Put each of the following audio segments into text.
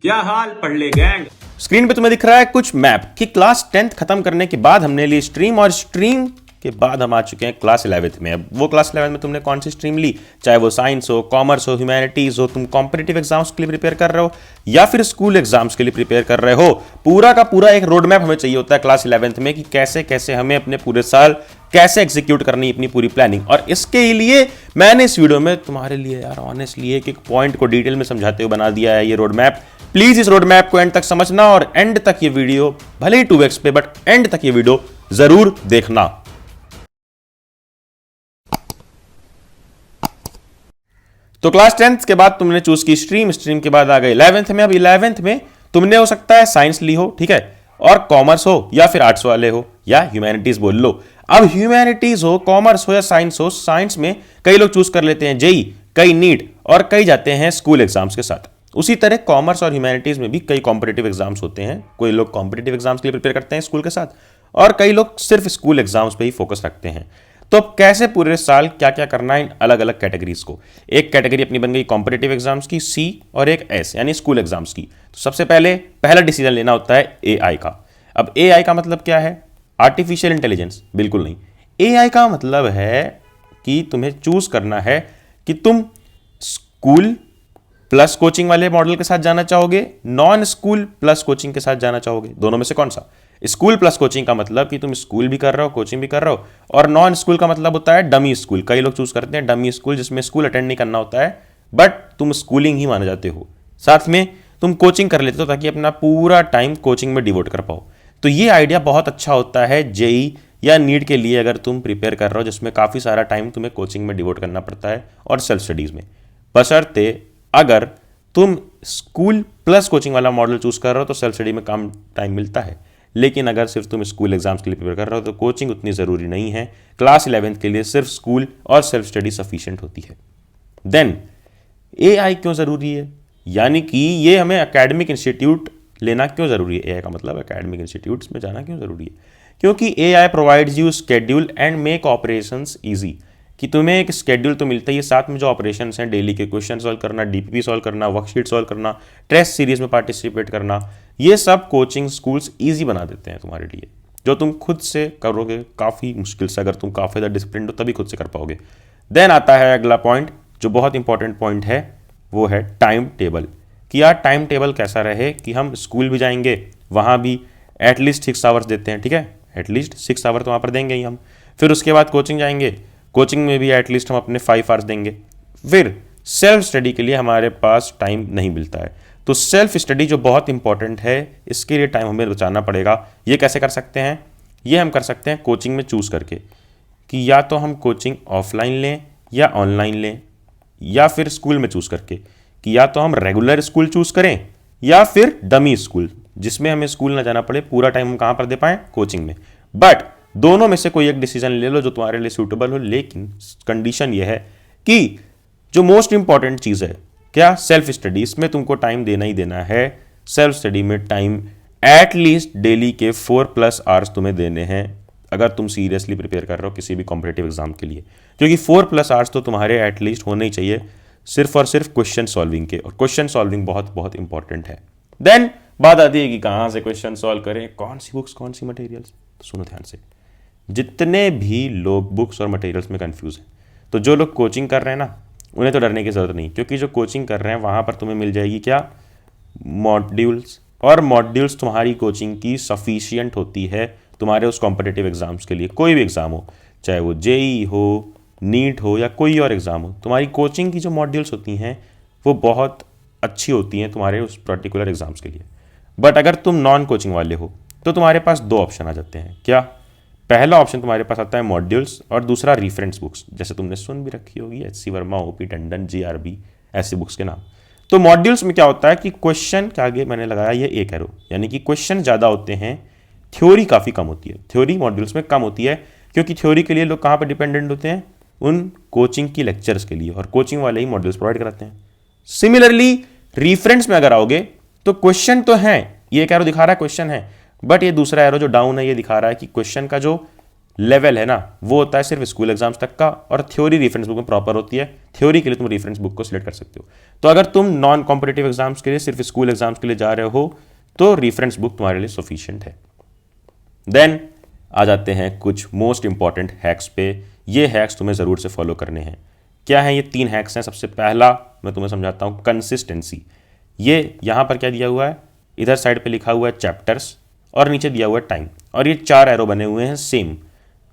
क्या हाल पढ़ ले गैंग। स्क्रीन पे तुम्हें दिख रहा है कुछ मैप कि क्लास 10th खत्म करने के बाद हमने ली स्ट्रीम और स्ट्रीम के बाद हम आ चुके हैं क्लास 11th में। अब वो क्लास 11th में तुमने कौन सी स्ट्रीम ली, चाहे वो साइंस हो, कॉमर्स हो, ह्यूमैनिटीज हो, तुम कॉम्पिटिटिव एग्जाम्स के लिए प्रिपेयर कर रहे हो या फिर स्कूल एग्जाम्स के लिए प्रिपेयर कर रहे हो, पूरा का पूरा एक रोड मैप हमें चाहिए होता है क्लास 11th में कि कैसे कैसे हमें अपने पूरे साल कैसे एग्जीक्यूट करनी है अपनी पूरी प्लानिंग। और इसके लिए मैंने इस वीडियो में तुम्हारे लिए यार ऑनेस्टली एक पॉइंट को डिटेल में समझाते हुए बना दिया है ये रोड मैप। प्लीज इस रोड मैप को एंड तक समझना और एंड तक ये वीडियो भले ही 2x पे बट एंड तक ये वीडियो जरूर देखना। तो क्लास 10th के बाद तुमने चूज की स्ट्रीम, स्ट्रीम के बाद आ गए 11th में। अब 11th में तुमने हो सकता है साइंस ली हो, ठीक है, और कॉमर्स हो या फिर आर्ट्स वाले हो या ह्यूमैनिटीज बोल लो। अब ह्यूमैनिटीज हो, कॉमर्स हो या साइंस हो, साइंस में कई लोग चूज कर लेते हैं जेई, कई नीट और कई जाते हैं स्कूल एग्जाम्स के साथ। उसी तरह कॉमर्स और ह्यूमैनिटीज में भी कई कॉम्पिटिटिव एग्जाम्स होते हैं। कोई लोग कॉम्पिटिटिव एग्जाम्स के लिए प्रिपेयर करते हैं स्कूल के साथ और कई लोग सिर्फ स्कूल एग्जाम्स पे ही फोकस रखते हैं। तो अब कैसे पूरे साल क्या क्या करना है इन अलग अलग कैटेगरीज को। एक कैटेगरी अपनी बन गई कॉम्पिटिटिव एग्जाम्स की सी और एक एस यानी स्कूल एग्जाम्स की। तो सबसे पहला डिसीजन लेना होता है एआई का। अब एआई का मतलब क्या है? Artificial intelligence? बिल्कुल नहीं। एआई का मतलब है कि तुम्हें चूज करना है कि तुम स्कूल प्लस कोचिंग वाले मॉडल के साथ जाना चाहोगे, नॉन स्कूल प्लस कोचिंग के साथ जाना चाहोगे। दोनों में से कौन सा? स्कूल प्लस कोचिंग का मतलब कि तुम स्कूल भी कर रहे हो, कोचिंग भी कर रहे हो, और नॉन स्कूल का मतलब होता है डमी स्कूल। कई लोग चूज करते हैं डमी स्कूल जिसमें स्कूल अटेंड नहीं करना होता है बट तुम स्कूलिंग ही माने जाते हो, साथ में तुम कोचिंग कर लेते हो ताकि अपना पूरा टाइम कोचिंग में डिवोट कर पाओ। तो ये आइडिया बहुत अच्छा होता है जेई या नीट के लिए अगर तुम प्रिपेयर कर रहे हो जिसमें काफ़ी सारा टाइम तुम्हें कोचिंग में डिवोट करना पड़ता है और सेल्फ स्टडीज़ में। बशर्ते अगर तुम स्कूल प्लस कोचिंग वाला मॉडल चूज कर रहे हो तो सेल्फ स्टडी में कम टाइम मिलता है, लेकिन अगर सिर्फ तुम स्कूल एग्जाम्स के लिए प्रिपेयर कर रहे हो तो कोचिंग उतनी ज़रूरी नहीं है। क्लास 11th के लिए सिर्फ स्कूल और सेल्फ स्टडी सफिशिएंट होती है। देन एआई क्यों ज़रूरी है, यानी कि ये हमें एकेडमिक इंस्टीट्यूट लेना क्यों ज़रूरी है। एआई का मतलब एकेडमिक इंस्टीट्यूट्स में जाना क्यों ज़रूरी है? क्योंकि AI provides you schedule and make operations easy. कि तुम्हें एक स्केड्यूल तो मिलता ही है, साथ में जो ऑपरेशंस हैं डेली के क्वेश्चन सॉल्व करना, डीपीपी सॉल्व करना, वर्कशीट सॉल्व करना, टेस्ट सीरीज में पार्टिसिपेट करना, ये सब कोचिंग स्कूल्स ईजी बना देते हैं तुम्हारे लिए। जो तुम खुद से करोगे काफ़ी मुश्किल से, अगर तुम काफ़ी ज़्यादा डिसिप्लिन हो तभी खुद से कर पाओगे। देन आता है अगला पॉइंट जो बहुत इंपॉर्टेंट पॉइंट है, वो है टाइम टेबल। कि यार टाइम टेबल कैसा रहे कि हम स्कूल भी जाएंगे, वहाँ भी एटलीस्ट 6 आवर्स देते हैं, ठीक है, एटलीस्ट 6 आवर तो वहाँ पर देंगे ही हम। फिर उसके बाद कोचिंग जाएंगे, कोचिंग में भी एटलीस्ट हम अपने 5 आवर्स देंगे। फिर सेल्फ स्टडी के लिए हमारे पास टाइम नहीं मिलता है। तो सेल्फ स्टडी जो बहुत इंपॉर्टेंट है, इसके लिए टाइम हमें बचाना पड़ेगा। ये कैसे कर सकते हैं? ये हम कर सकते हैं कोचिंग में चूज़ करके कि या तो हम कोचिंग ऑफलाइन लें या ऑनलाइन लें, या फिर स्कूल में चूज़ करके कि या तो हम रेगुलर स्कूल चूज़ करें या फिर डमी स्कूल जिसमें हमें स्कूल ना जाना पड़े, पूरा टाइम हम कहाँ पर दे पाएँ? कोचिंग में। बट दोनों में से कोई एक डिसीजन ले लो जो तुम्हारे लिए सूटेबल हो, लेकिन कंडीशन यह है कि जो मोस्ट इंपॉर्टेंट चीज़ है क्या, सेल्फ स्टडी, इसमें तुमको टाइम देना ही देना है। सेल्फ स्टडी में टाइम एटलीस्ट डेली के 4+ आवर्स तुम्हें देने हैं अगर तुम सीरियसली प्रिपेयर कर रहे हो किसी भी कॉम्पिटिटिव एग्जाम के लिए, क्योंकि 4+ आवर्स तो तुम्हारे एटलीस्ट होने ही चाहिए सिर्फ और सिर्फ क्वेश्चन सॉल्विंग के, और क्वेश्चन सॉल्विंग बहुत बहुत इंपॉर्टेंट है। देन बात आती है कि कहाँ से क्वेश्चन सॉल्व करें, कौन सी बुक्स, कौन सी मटेरियल्स। तो सुनो ध्यान से, जितने भी लोग बुक्स और मटेरियल्स में कंफ्यूज हैं, तो जो लोग कोचिंग कर रहे हैं ना, उन्हें तो डरने की ज़रूरत नहीं, क्योंकि जो कोचिंग कर रहे हैं वहाँ पर तुम्हें मिल जाएगी क्या, मॉड्यूल्स। और मॉड्यूल्स तुम्हारी कोचिंग की सफिशिएंट होती है तुम्हारे उस कॉम्पिटिटिव एग्जाम्स के लिए। कोई भी एग्ज़ाम हो, चाहे वो जेई हो, नीट हो या कोई और एग्ज़ाम हो, तुम्हारी कोचिंग की जो मॉड्यूल्स होती हैं वो बहुत अच्छी होती हैं तुम्हारे उस पर्टिकुलर एग्ज़ाम्स के लिए। बट अगर तुम नॉन कोचिंग वाले हो तो तुम्हारे पास 2 ऑप्शन आ जाते हैं। क्या? पहला ऑप्शन तुम्हारे पास आता है मॉड्यूल्स और दूसरा रेफरेंस बुक्स, जैसे तुमने सुन भी रखी होगी HC Verma, OP Tandon, GRB, ऐसी बुक्स के नाम। तो मॉड्यूल्स में क्या होता है कि क्वेश्चन के आगे मैंने लगाया ये एक एरो, यानी कि क्वेश्चन ज़्यादा होते हैं, थ्योरी काफ़ी कम होती है। थ्योरी मॉड्यूल्स में कम होती है क्योंकि थ्योरी के लिए लोग कहाँ पर डिपेंडेंट होते हैं? उन कोचिंग की लेक्चर्स के लिए, और कोचिंग वाले ही मॉड्यूल्स प्रोवाइड कराते हैं। सिमिलरली रेफरेंस में अगर आओगे तो क्वेश्चन तो हैं, ये एक एरो दिखा रहा है क्वेश्चन है, बट ये दूसरा एरो जो डाउन है ये दिखा रहा है कि क्वेश्चन का जो लेवल है ना वो होता है सिर्फ स्कूल एग्जाम्स तक का, और थ्योरी रेफरेंस बुक में प्रॉपर होती है। थ्योरी के लिए तुम रेफरेंस बुक को सिलेक्ट कर सकते हो। तो अगर तुम नॉन कॉम्पिटेटिव एग्जाम्स के लिए सिर्फ स्कूल एग्जाम्स के लिए जा रहे हो तो रेफरेंस बुक तुम्हारे लिए सफिशिएंट है। देन आ जाते हैं कुछ मोस्ट इंपॉर्टेंट हैक्स पे। ये हैक्स तुम्हें ज़रूर से फॉलो करने हैं। क्या है ये 3 हैक्स हैं। सबसे पहला मैं तुम्हें समझाता हूँ, कंसिस्टेंसी। ये यहाँ पर क्या दिया हुआ है, इधर साइड पे लिखा हुआ है चैप्टर्स और नीचे दिया हुआ है टाइम, और ये 4 एरो बने हुए हैं सेम।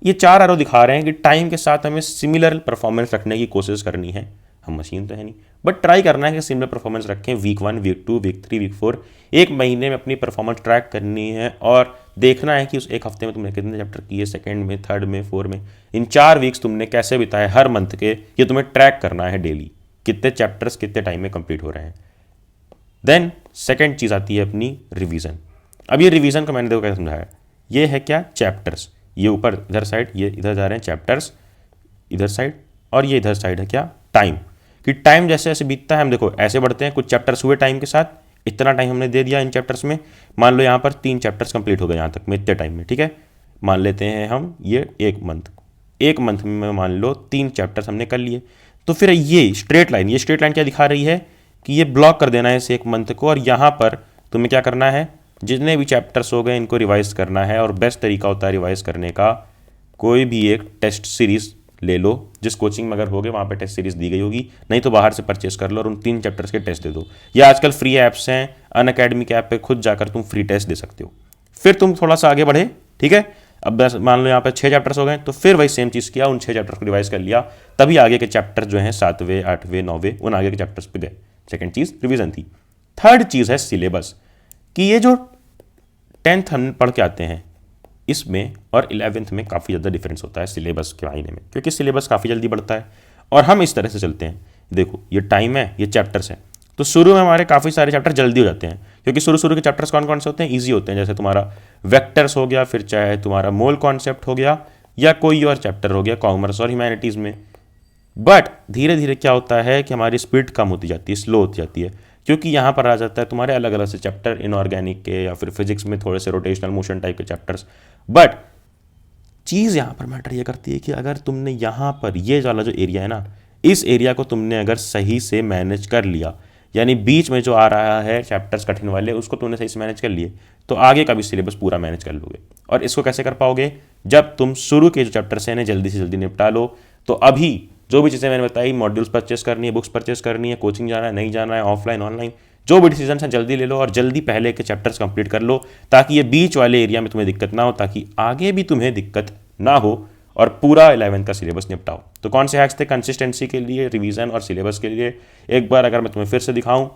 ये 4 एरो दिखा रहे हैं कि टाइम के साथ हमें सिमिलर परफॉर्मेंस रखने की कोशिश करनी है। हम मशीन तो है नहीं, बट ट्राई करना है कि सिमिलर परफॉर्मेंस रखें। वीक 1, वीक 2, वीक 3, वीक 4, एक महीने में अपनी परफॉर्मेंस ट्रैक करनी है और देखना है कि उस एक हफ्ते में तुमने कितने चैप्टर किए, सेकंड में, थर्ड में, फोर्थ में, इन 4 वीक्स तुमने कैसे बिताए हर मंथ के, ये तुम्हें ट्रैक करना है डेली, कितने चैप्टर्स कितने टाइम में कंप्लीट हो रहे हैं। देन सेकेंड चीज़ आती है अपनी रिवीजन। अब ये रिवीजन को मैंने देखो क्या समझाया, ये है क्या, चैप्टर्स। ये ऊपर इधर साइड, ये इधर जा रहे हैं चैप्टर्स इधर साइड, और ये इधर साइड है क्या, टाइम। कि टाइम जैसे जैसे बीतता है हम देखो ऐसे बढ़ते हैं। कुछ चैप्टर्स हुए टाइम के साथ, इतना टाइम हमने दे दिया इन चैप्टर्स में। मान लो यहाँ पर 3 चैप्टर्स कंप्लीट हो गए यहाँ तक में इतने टाइम में, ठीक है। मान लेते हैं हम ये एक मंथ में मान लो 3 चैप्टर्स हमने कर लिए। तो फिर ये स्ट्रेट लाइन क्या दिखा रही है कि ये ब्लॉक कर देना है इस एक मंथ को, और यहाँ पर तुम्हें क्या करना है, जितने भी चैप्टर्स हो गए इनको रिवाइज करना है। और बेस्ट तरीका होता है रिवाइज करने का, कोई भी एक टेस्ट सीरीज ले लो। जिस कोचिंग में अगर होगे वहाँ पे टेस्ट सीरीज दी गई होगी, नहीं तो बाहर से परचेस कर लो और उन 3 चैप्टर्स के टेस्ट दे दो। या आजकल फ्री ऐप्स हैं, अनअकैडमी के ऐप पे खुद जाकर तुम फ्री टेस्ट दे सकते हो। फिर तुम थोड़ा सा आगे बढ़े, ठीक है। अब बस मान लो यहाँ पे 6 चैप्टर्स हो गए, तो फिर वही सेम चीज़ किया, उन 6 चैप्टर्स को रिवाइज कर लिया, तभी आगे के चैप्टर जो हैं 7वें, 8वें, 9वें, उन आगे के चैप्टर्स पे गए। सेकेंड चीज़ रिविजन थी। थर्ड चीज़ है सिलेबस, कि ये जो 10th हम पढ़ के आते हैं इसमें और 11th में काफ़ी ज़्यादा डिफरेंस होता है सिलेबस के मायने में, क्योंकि सिलेबस काफ़ी जल्दी बढ़ता है। और हम इस तरह से चलते हैं, देखो ये टाइम है, ये चैप्टर्स हैं, तो शुरू में हमारे काफ़ी सारे चैप्टर जल्दी हो जाते हैं, क्योंकि शुरू के चैप्टर्स कौन कौन से होते हैं, ईजी होते हैं। जैसे तुम्हारा वेक्टर्स हो गया, फिर चाहे तुम्हारा मोल कॉन्सेप्ट हो गया, या कोई और चैप्टर हो गया कॉमर्स और ह्यूमैनिटीज़ में। बट धीरे धीरे क्या होता है कि हमारी स्पीड कम होती जाती है, स्लो होती जाती है, क्योंकि यहाँ पर आ जाता है तुम्हारे अलग अलग से चैप्टर, इनऑर्गेनिक के, या फिर फिजिक्स में थोड़े से रोटेशनल मोशन टाइप के चैप्टर्स। बट चीज़ यहाँ पर मैटर ये करती है कि अगर तुमने यहाँ पर ये वाला जो एरिया है ना, इस एरिया को तुमने अगर सही से मैनेज कर लिया, यानी बीच में जो आ रहा है चैप्टर्स कठिन वाले, उसको तुमने सही से मैनेज कर लिए, तो आगे का भी सिलेबस पूरा मैनेज कर लोगे। और इसको कैसे कर पाओगे, जब तुम शुरू के जो चैप्टर्स हैं इन्हें जल्दी से जल्दी निपटा लो। तो अभी जो भी चीज़ें मैंने बताई, मॉड्यूल्स परचेस करनी है, बुक्स परचेस करनी है, कोचिंग जाना है, नहीं जाना है, ऑफलाइन ऑनलाइन, जो भी डिसीजन है जल्दी ले लो और जल्दी पहले के चैप्टर्स कंप्लीट कर लो, ताकि ये बीच वाले एरिया में तुम्हें दिक्कत ना हो, ताकि आगे भी तुम्हें दिक्कत ना हो और पूरा 11th का सिलेबस निपटाओ। तो कौन से हैक्स थे कंसिस्टेंसी के लिए, रिवीजन और सिलेबस के लिए, एक बार अगर मैं तुम्हें फिर से दिखाऊं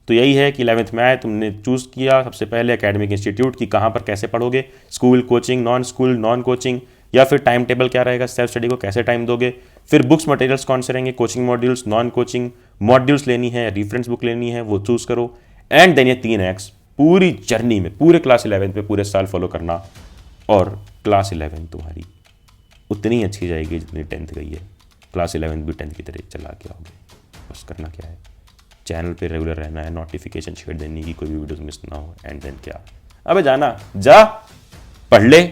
तो यही है कि 11th में आए, तुमने चूज़ किया सबसे पहले एकेडमिक इंस्टीट्यूट की, कहाँ पर कैसे पढ़ोगे, स्कूल, कोचिंग, नॉन कोचिंग, या फिर टाइम टेबल क्या रहेगा, सेल्फ स्टडी को कैसे टाइम दोगे, फिर बुक्स मटेरियल्स कौन से रहेंगे, coaching modules, non coaching modules लेनी है, रेफरेंस बुक लेनी है, वो चूज़ करो। एंड देन ये 3 हैक्स पूरी जर्नी में, पूरे क्लास 11th में पूरे साल फॉलो करना, और क्लास 11 तुम्हारी उतनी अच्छी जाएगी जितनी 10th गई है। क्लास 11 भी 10th की तरह चला के आओगे। बस करना क्या है, चैनल पे रेगुलर रहना है, नोटिफिकेशन छेड़ देनी कि कोई भी वीडियोस मिस ना हो। एंड देन क्या, अबे जाना, जा पढ़ ले।